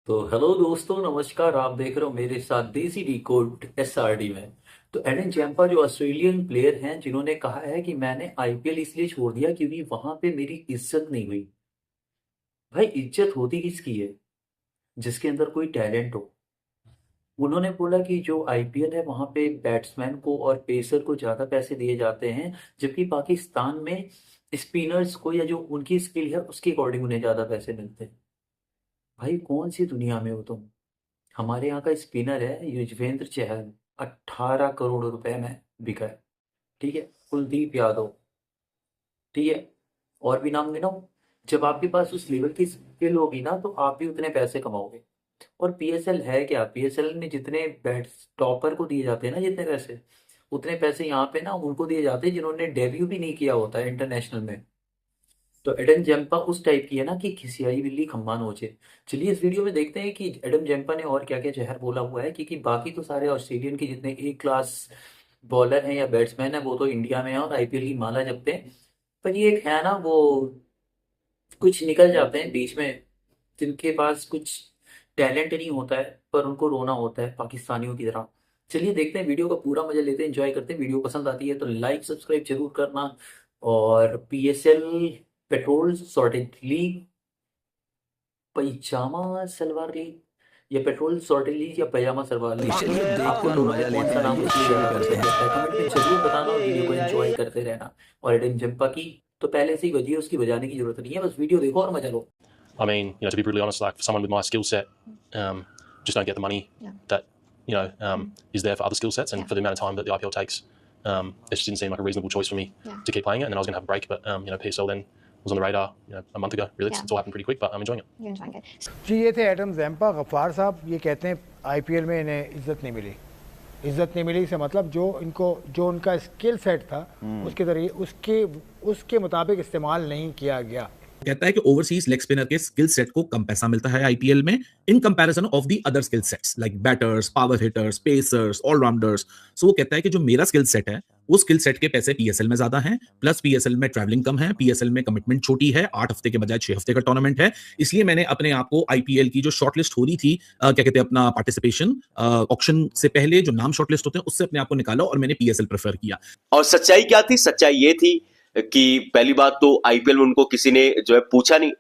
तो हेलो दोस्तों, नमस्कार। आप देख रहे हो मेरे साथ देसी डिकोड एसआरडी में। तो एडन जैम्पा जो ऑस्ट्रेलियन प्लेयर हैं, जिन्होंने कहा है कि मैंने आईपीएल इसलिए छोड़ दिया क्योंकि वहां पे मेरी इज्जत नहीं हुई। भाई, इज्जत होती किसकी है? जिसके अंदर कोई टैलेंट हो। उन्होंने बोला कि जो आईपीएल है वहां पे बैट्समैन को और पेसर को ज्यादा पैसे दिए जाते हैं, जबकि पाकिस्तान में स्पिनर्स को या जो उनकी स्किल है उसके अकॉर्डिंग उन्हें ज्यादा पैसे मिलते हैं। भाई, कौन सी दुनिया में हो तुम? हमारे यहाँ का स्पिनर है युजवेंद्र चहल, 18 करोड़ रुपए में बिका है। ठीक है। कुलदीप यादव। ठीक है। और भी नाम गिनाओ। जब आपके पास उस लेवल की स्किल होगी ना तो आप भी उतने पैसे कमाओगे। और पीएसएल है क्या? पीएसएल में जितने बैट्स टॉपर को दिए जाते हैं ना, जितने पैसे, उतने पैसे यहाँ पे ना उनको दिए जाते हैं जिन्होंने डेब्यू भी नहीं किया होता है इंटरनेशनल में। तो एडम जेम्पा उस टाइप की है ना कि खिसियाई बिल्ली खम्बा नोचे। चलिए इस वीडियो में देखते हैं कि एडम जेम्पा ने और क्या क्या जहर बोला हुआ है, क्योंकि बाकी तो सारे ऑस्ट्रेलियन के जितने ए क्लास बॉलर हैं या बैट्समैन है वो तो इंडिया में है और आईपीएल की माला जपते हैं। पर ये एक है ना, वो कुछ निकल जाते हैं बीच में, जिनके पास कुछ टैलेंट नहीं होता है पर उनको रोना होता है पाकिस्तानियों की तरह। चलिए देखते हैं, वीडियो का पूरा मजा लेते हैं, एंजॉय करते हैं। वीडियो पसंद आती है तो लाइक सब्सक्राइब जरूर करना। और पीएसएल पेट्रोल सॉर्टेज लीग, पैजामा सलवार लीग, या पेट्रोल सॉर्टेज लीग, या पैजामा सलवार लीग, चलिए आपको देखकर दोनों मजा में कौन लेते सा हैं, नाम वीडियो इसलिए शुरू ज्यादा करते पसंद हैं। आता है, कमेंट में जरूर बताना और वीडियो को एंजॉय करते रहना। और एडन जंपा की तो पहले से ही बजी है, उसकी बजाने की जरूरत नहीं है, बस वीडियो देखो और मजा लो। I mean, to be brutally honest, like for someone with my skill set, just don't get the money that is there for other skill sets, and for the amount of time that the IPL takes, it just didn't seem like a reasonable choice for me to keep playing it. And then I was going to have a break, but PSL then was on the radar, a month ago. Really, it's all happened pretty quick, but I'm enjoying it. You're enjoying it. जी, ये थे Adam Zampa. Gaffar साहब ये कहते हैं IPL में इन्हें इज्जत नहीं मिली। इज्जत नहीं मिली से मतलब जो उनका स्किल सेट था उसके जरिए उसके मुताबिक इस्तेमाल नहीं किया गया। कहता है कि ओवरसीज लेग स्पिनर के स्किल सेट को कम पैसा मिलता है आईपीएल में in comparison of the other skill sets like batters, power hitters, pacers, allrounders. So वो कहता है कि जो मेरा स्किल सेट है वो स्किल सेट के पैसे पीएसएल में ज्यादा हैं, प्लस पीएसएल में ट्रैवलिंग कम है, पीएसएल में कमिटमेंट छोटी है, 8 हफ्ते के बजाय 6 हफ्ते का टूर्नामेंट है। इसलिए मैंने अपने आप को आईपीएल की जो शॉर्टलिस्ट हो रही थी, क्या कहते हैं, अपना पार्टिसिपेशन ऑक्शन से पहले जो नाम शॉर्टलिस्ट होते हैं उससे अपने आप को निकाला और मैंने पीएसएल प्रेफर किया। और सच्चाई क्या थी? सच्चाई ये थी कि पहली बात तो आईपीएल में उनको किसी ने जो है पूछा नहीं।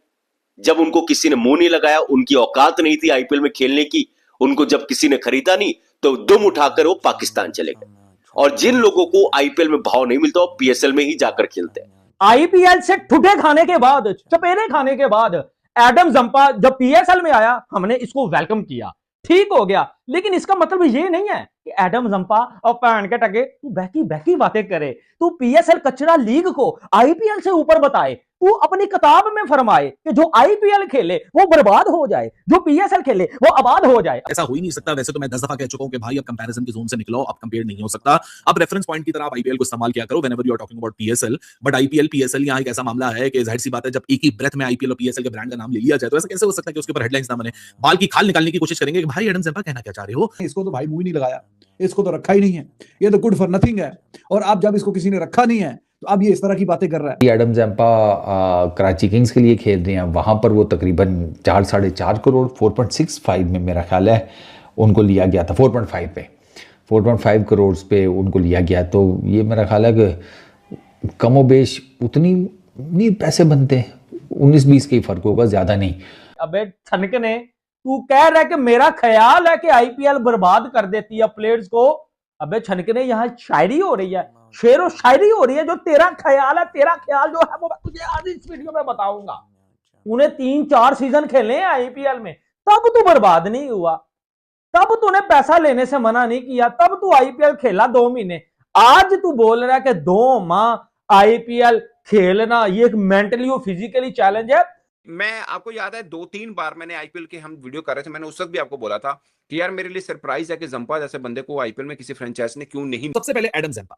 जब उनको किसी ने मुंह नहीं लगाया, उनकी औकात नहीं थी आईपीएल में खेलने की। उनको जब किसी ने खरीदा नहीं तो दुम उठाकर वो पाकिस्तान चले गए। और जिन लोगों को आईपीएल में भाव नहीं मिलता वो पीएसएल में ही जाकर खेलते हैं। आईपीएल से ठुठे खाने के बाद, चपेरे खाने के बाद एडम जंपा जब पीएसएल में आया, हमने इसको वेलकम किया, ठीक हो गया। लेकिन इसका मतलब ये नहीं है कि एडम जंपा और पैन के टके तू बहकी बहकी बातें करे, तू पीएसएल कचरा लीग को आईपीएल से ऊपर बताए, तू अपनी किताब में फरमाए कि जो आईपीएल खेले वो बर्बाद हो जाए, जो पीएसएल खेले वो आबाद हो जाए। ऐसा हो ही नहीं सकता। वैसे तो मैं 10 दफा कह चुका हूं कि भाई अब कंपैरिजन की जोन से निकलो, अब कंपेयर नहीं हो सकता। अब रेफरेंस पॉइंट की तरह आप आईपीएल को इस्तेमाल किया करो whenever you are talking about PSL. But IPL PSL यहाँ एक ऐसा मामला है कि जाहिर सी बात है, जब एक ही ब्रेथ में आईपीएल और पीएसएल के ब्रांड का नाम ले लिया जाए तो ऐसा कैसे हो सकता है कि उसके ऊपर हेडलाइंस ना बने, बाल की खाल निकालने की कोशिश करेंगे कि भाई एडम जंपा कहना क्या चाह रहे हो। इसको तो भाई मुंह ही नहीं लगाया, इसको तो रखा ही नहीं है, ये तो गुड फॉर नथिंग है। और अब जब इसको किसी ने रखा नहीं है तो अब ये इस तरह की बातें कर रहा है। एडम जैम्पा कराची किंग्स के लिए खेल रहे हैं, वहाँ पर वो तकरीबन 4-4.5 करोड़ 4.65 में मेरा ख्याल है उनको लिया गया था। 4.5 पे 4.5 करोड़ पे उनको लिया गया। तो ये मेरा ख्याल है कि कमोबेश उतनी नहीं पैसे बनते, 19-20 का ही फर्क होगा, ज़्यादा नहीं। अबे छनकने, तू कह रहा है कि मेरा ख्याल है कि आईपीएल बर्बाद कर देती है प्लेयर्स को। अबे छनकने, यहाँ शायरी हो रही है, शेरो शायरी हो रही है। जो तेरा ख्याल है, तेरा ख्याल जो है वो मैं तुझे आज इस वीडियो में बताऊंगा। तूने 3-4 सीजन खेले हैं आईपीएल में, तब तू बर्बाद नहीं हुआ, तब तूने पैसा लेने से मना नहीं किया, तब तू आईपीएल खेला 2 महीने। आज तू बोल रहा है कि 2 माह आईपीएल खेलना ये एक मेंटली और फिजिकली चैलेंज है। मैं आपको याद है 2-3 बार मैंने आईपीएल के हम वीडियो कर रहे थे, मैंने उस वक्त भी आपको बोला था कि यार मेरे लिए सरप्राइज है कि जंपा जैसे बंदे को आईपीएल में किसी फ्रेंचाइज ने क्यों नहीं। सबसे पहले एडम जैम्पा,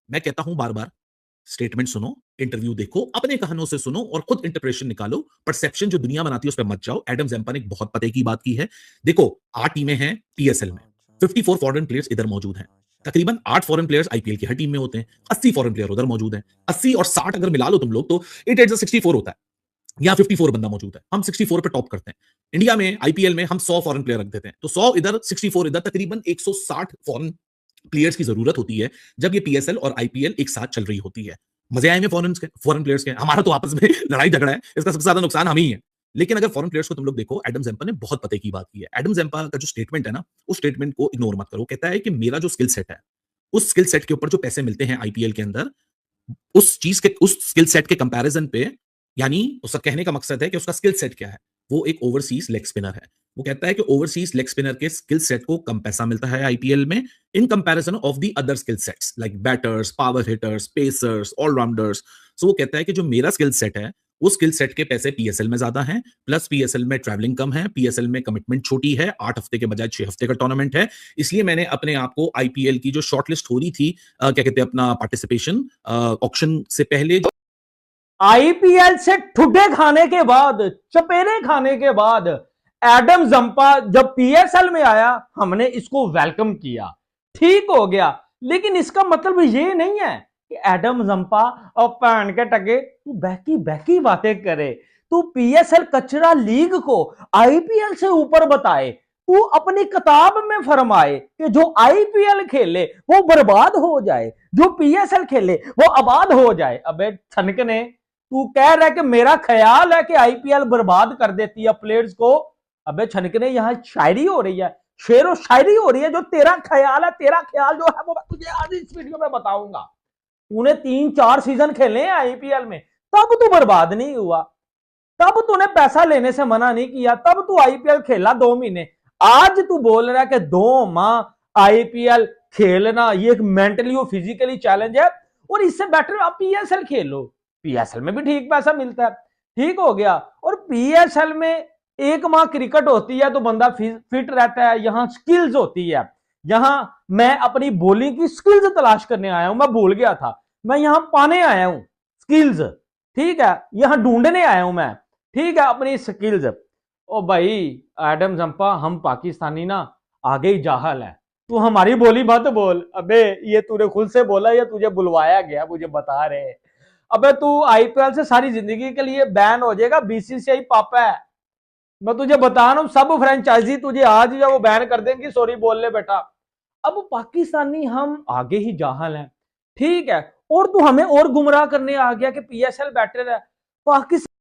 मैं कहता हूं बार बार, स्टेटमेंट सुनो, इंटरव्यू देखो, अपने कहनों से सुनो और खुद इंटरप्रेशन निकालो। परसेप्शन जो दुनिया बनाती है उस पर मत जाओ। एडम जैम्पा ने एक बहुत पते की बात की है। देखो, 8 टीमें हैं पीएसएल में, 54 फॉरेन प्लेयर्स इधर मौजूद हैं, तकरीबन 8 फॉरेन प्लेयर्स आईपीएल की हर टीम में होते हैं, 80 फॉरेन प्लेयर उधर मौजूद हैं। 80 और 60 अगर मिला लो तुम लोग तो इट एड्स 64 होता है। या 54 बंदा मौजूद है, हम 64 पे टॉप करते हैं। इंडिया में आईपीएल में हम 100 फॉरेन प्लेयर रख देते हैं, तो 100 इधर 64 इधर, तकरीबन 160 फॉरेन प्लेयर्स की जरूरत होती है जब ये पीएसएल और आईपीएल एक साथ चल रही होती है। मजे आए में फॉरेन प्लेयर्स के, हमारा तो आपस में लड़ाई झगड़ा है, इसका सबसे ज्यादा नुकसान हम ही है। लेकिन अगर फॉरेन प्लेयर्स को तुम लोग देखो, एडम ज़ेम्पा ने बहुत पते की बात की है। एडम ज़ेम्पा का जो स्टेटमेंट है ना, उस स्टेटमेंट को इग्नोर मत करो। कहता है कि मेरा जो स्किल सेट है, उस स्किल सेट के ऊपर जो पैसे मिलते हैं आईपीएल के अंदर, उस स्किल सेट के कंपैरिजन पे, यानी उसका कहने का मकसद है कि उसका स्किल सेट क्या है, वो एक ओवरसीज लेग स्पिनर है। वो कहता है कि ओवरसीज लेग स्पिनर के स्किल सेट को कम पैसा मिलता है आईपीएल में in comparison of the other skill sets like batters, power hitters, pacers, allrounders. So वो कहता है कि जो मेरा स्किल सेट है, उस स्किल सेट के पैसे पीएसएल में ज्यादा हैं, प्लस पीएसएल में ट्रैवलिंग कम है, पीएसएल में कमिटमेंट छोटी है, 8 हफ्ते के बजाय 6 हफ्ते का टूर्नामेंट है। इसलिए मैंने अपने आप को आईपीएल की जो शॉर्टलिस्ट हो रही थी, क्या कहते हैं, अपना पार्टिसिपेशन ऑक्शन से पहले, आईपीएल से ठुड्डे खाने के बाद, चपेरे खाने के बाद एडम ज़म्पा जब पीएसएल में आया, हमने इसको वेलकम किया, ठीक हो गया। लेकिन इसका मतलब ये नहीं है कि एडम ज़म्पा और पैन के टके तू बहकी बहकी बातें करे, तू पीएसएल कचरा लीग को आईपीएल से ऊपर बताए, तू अपनी किताब में फरमाए कि जो आईपीएल खेले वो बर्बाद हो जाए, जो पीएसएल खेले वो आबाद हो जाए। अबे छनकने, तू कह रहा है कि मेरा ख्याल है कि आईपीएल बर्बाद कर देती है प्लेयर्स को। अबे छनकने, यहां शायरी हो रही है, शेरो शायरी हो रही है। जो तेरा ख्याल है, तेरा ख्याल जो है वो मैं तुझे आज इस वीडियो में बताऊंगा। तूने 3-4 सीजन खेले हैं आईपीएल में, तब तू बर्बाद नहीं हुआ, तब तूने पैसा लेने से मना नहीं किया, तब तू आईपीएल खेला 2 महीने। आज तू बोल रहा है कि 2 माह आईपीएल खेलना ये एक मेंटली और फिजिकली चैलेंज है, और इससे बेटर आप पीएसएल खेलो। पीएसएल में भी ठीक पैसा मिलता है, ठीक हो गया। और पीएसएल में 1 माह क्रिकेट होती है तो बंदा फिट रहता है, यहां स्किल्स होती है। यहां मैं अपनी बॉलिंग की स्किल्स तलाश करने आया हूं, मैं भूल गया था, मैं यहां पाने आया हूं स्किल्स, ठीक है, यहां ढूंढने आया हूं मैं, ठीक है, अपनी स्किल्स। ओ भाई एडम ज़म्पा, हम पाकिस्तानी ना आगे ही जाहल है, तू हमारी बोली मत बोल। अबे ये तूने खुद से बोला या तुझे बुलवाया गया, मुझे बता रहे। अबे तू आईपीएल से सारी जिंदगी के लिए बैन हो जाएगा, बीसीसीआई पापा है, मैं तुझे बता रहा हूं। सब फ्रेंचाइजी तुझे आज या वो बैन कर देंगी, सॉरी बोल ले बेटा। अब पाकिस्तानी हम आगे ही जाहल हैं, ठीक है, और तू हमें और गुमराह करने आ गया कि पीएसएल बेटर है। पाकिस्तान